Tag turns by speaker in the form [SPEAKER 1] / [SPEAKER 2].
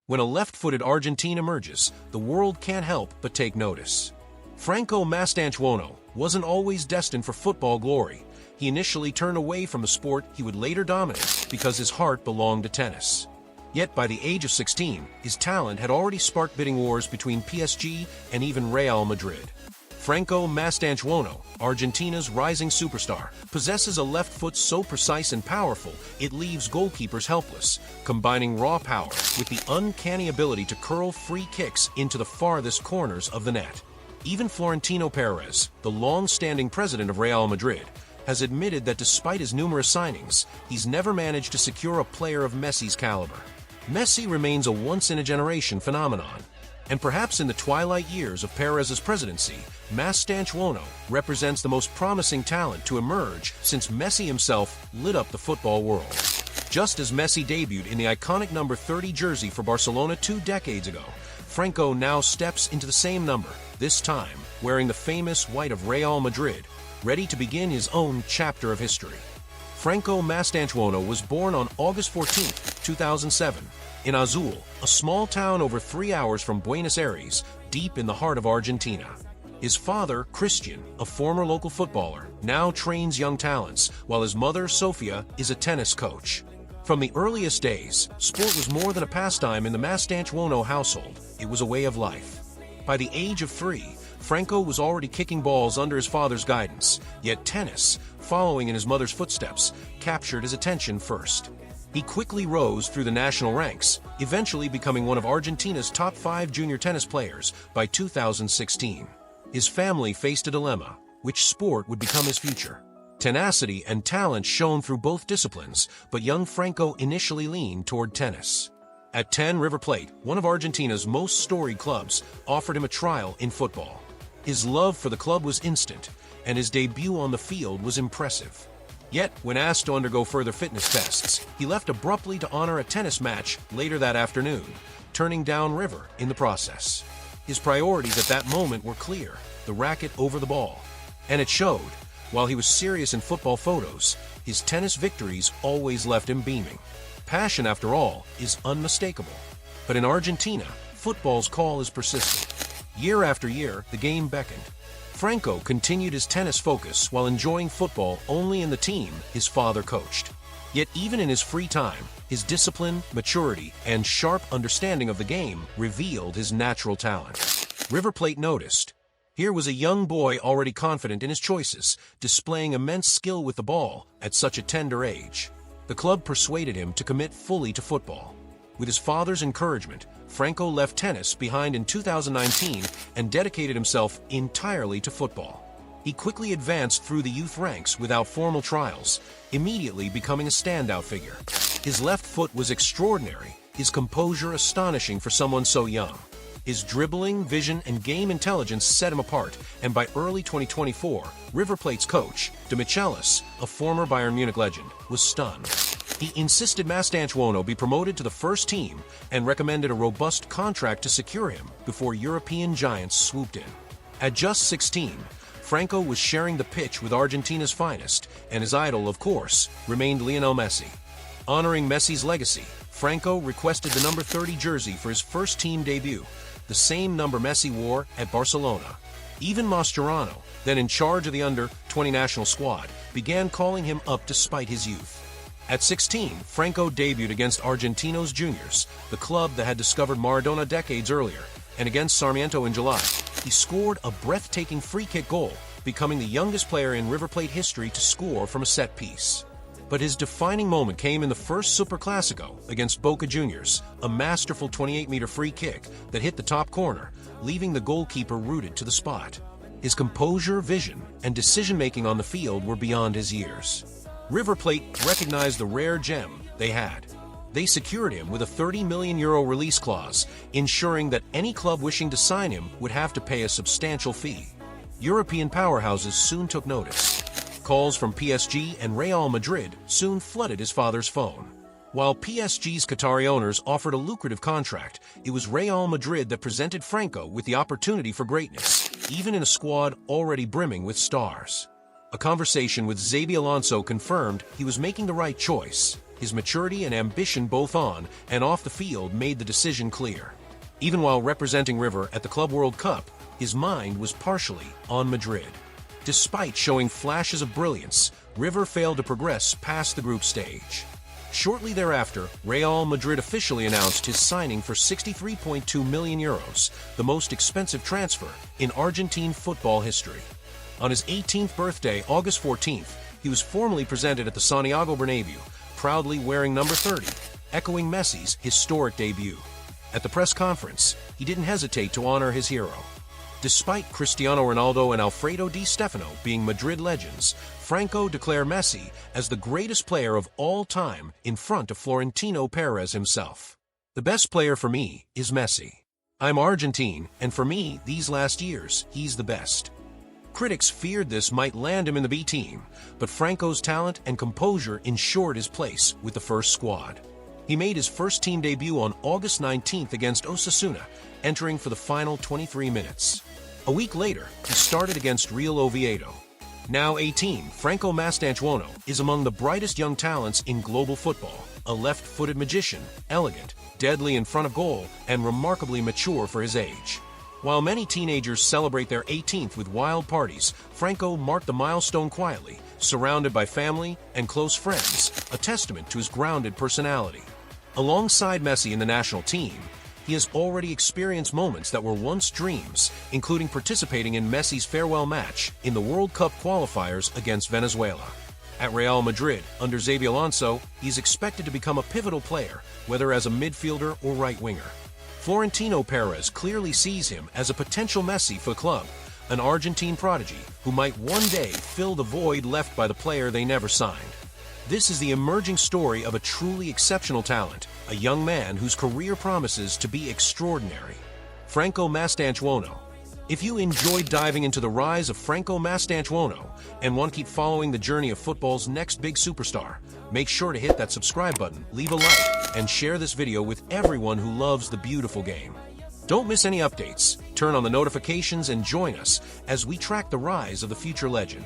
[SPEAKER 1] When a left-footed Argentine emerges, the world can't help but take notice. Franco Mastantuono wasn't always destined for football glory. He initially turned away from the sport he would later dominate because his heart belonged to tennis. Yet by the age of 16, his talent had already sparked bidding wars between PSG and even Real Madrid. Franco Mastantuono, Argentina's rising superstar, possesses a left foot so precise and powerful it leaves goalkeepers helpless, combining raw power with the uncanny ability to curl free kicks into the farthest corners of the net. Even Florentino Perez, the long-standing president of Real Madrid, has admitted that despite his numerous signings, he's never managed to secure a player of Messi's caliber. Messi remains a once-in-a-generation phenomenon, and perhaps in the twilight years of Perez's presidency, Mastantuono represents the most promising talent to emerge since Messi himself lit up the football world. Just as Messi debuted in the iconic number 30 jersey for Barcelona 2 decades ago, Franco now steps into the same number, this time wearing the famous white of Real Madrid, ready to begin his own chapter of history. Franco Mastantuono was born on August 14, 2007, in Azul, a small town over 3 hours from Buenos Aires, deep in the heart of Argentina. His father, Christian, a former local footballer, now trains young talents, while his mother, Sofia, is a tennis coach. From the earliest days, sport was more than a pastime in the Mastantuono household. It was a way of life. By the age of 3, Franco was already kicking balls under his father's guidance, yet tennis, following in his mother's footsteps, captured his attention first. He quickly rose through the national ranks, eventually becoming one of Argentina's top 5 junior tennis players by 2016. His family faced a dilemma: which sport would become his future? Tenacity and talent shone through both disciplines, but young Franco initially leaned toward tennis. At 10, River Plate, one of Argentina's most storied clubs, offered him a trial in football. His love for the club was instant, and his debut on the field was impressive. Yet, when asked to undergo further fitness tests, he left abruptly to honor a tennis match later that afternoon, turning down River in the process. His priorities at that moment were clear: the racket over the ball. And it showed. While he was serious in football photos, his tennis victories always left him beaming. Passion, after all, is unmistakable. But in Argentina, football's call is persistent. Year after year, the game beckoned. Franco continued his tennis focus while enjoying football only in the team his father coached. Yet even in his free time, his discipline, maturity, and sharp understanding of the game revealed his natural talent. River Plate noticed. Here was a young boy already confident in his choices, displaying immense skill with the ball at such a tender age. The club persuaded him to commit fully to football. With his father's encouragement, Franco left tennis behind in 2019 and dedicated himself entirely to football. He quickly advanced through the youth ranks without formal trials, immediately becoming a standout figure. His left foot was extraordinary, his composure astonishing for someone so young. His dribbling, vision, and game intelligence set him apart, and by early 2024, River Plate's coach, De Michelis, a former Bayern Munich legend, was stunned. He insisted Mastantuono be promoted to the first team and recommended a robust contract to secure him before European giants swooped in. At just 16, Franco was sharing the pitch with Argentina's finest, and his idol, of course, remained Lionel Messi. Honoring Messi's legacy, Franco requested the number 30 jersey for his first team debut, the same number Messi wore at Barcelona. Even Mascherano, then in charge of the under-20 national squad, began calling him up despite his youth. At 16, Franco debuted against Argentinos Juniors, the club that had discovered Maradona decades earlier, and against Sarmiento in July. He scored a breathtaking free-kick goal, becoming the youngest player in River Plate history to score from a set piece. But his defining moment came in the first Superclásico against Boca Juniors, a masterful 28-meter free kick that hit the top corner, leaving the goalkeeper rooted to the spot. His composure, vision, and decision-making on the field were beyond his years. River Plate recognized the rare gem they had. They secured him with a €30 million release clause, ensuring that any club wishing to sign him would have to pay a substantial fee. European powerhouses soon took notice. Calls from PSG and Real Madrid soon flooded his father's phone. While PSG's Qatari owners offered a lucrative contract, it was Real Madrid that presented Franco with the opportunity for greatness, even in a squad already brimming with stars. A conversation with Xabi Alonso confirmed he was making the right choice. his maturity and ambition both on and off the field made the decision clear. Even while representing River at the Club World Cup, his mind was partially on Madrid. Despite showing flashes of brilliance, River failed to progress past the group stage. Shortly thereafter, Real Madrid officially announced his signing for €63.2 million, the most expensive transfer in Argentine football history. On his 18th birthday, August 14th, he was formally presented at the Santiago Bernabeu, proudly wearing number 30, echoing Messi's historic debut. At the press conference, he didn't hesitate to honor his hero. Despite Cristiano Ronaldo and Alfredo Di Stefano being Madrid legends, Franco declared Messi as the greatest player of all time in front of Florentino Perez himself. The best player for me is Messi. I'm Argentine, and for me, these last years, he's the best. Critics feared this might land him in the B team, but Franco's talent and composure ensured his place with the first squad. He made his first team debut on August 19th against Osasuna, entering for the final 23 minutes. A week later, he started against Real Oviedo. Now 18, Franco Mastantuono is among the brightest young talents in global football, a left-footed magician, elegant, deadly in front of goal, and remarkably mature for his age. While many teenagers celebrate their 18th with wild parties, Franco marked the milestone quietly, surrounded by family and close friends, a testament to his grounded personality. Alongside Messi in the national team, he has already experienced moments that were once dreams, including participating in Messi's farewell match in the World Cup qualifiers against Venezuela. At Real Madrid, under Xabi Alonso, he's expected to become a pivotal player, whether as a midfielder or right winger. Florentino Perez clearly sees him as a potential Messi for the club, an Argentine prodigy who might one day fill the void left by the player they never signed. This is the emerging story of a truly exceptional talent, a young man whose career promises to be extraordinary. Franco Mastantuono. If you enjoyed diving into the rise of Franco Mastantuono and want to keep following the journey of football's next big superstar, make sure to hit that subscribe button, leave a like, and share this video with everyone who loves the beautiful game. Don't miss any updates, turn on the notifications, and join us as we track the rise of the future legend.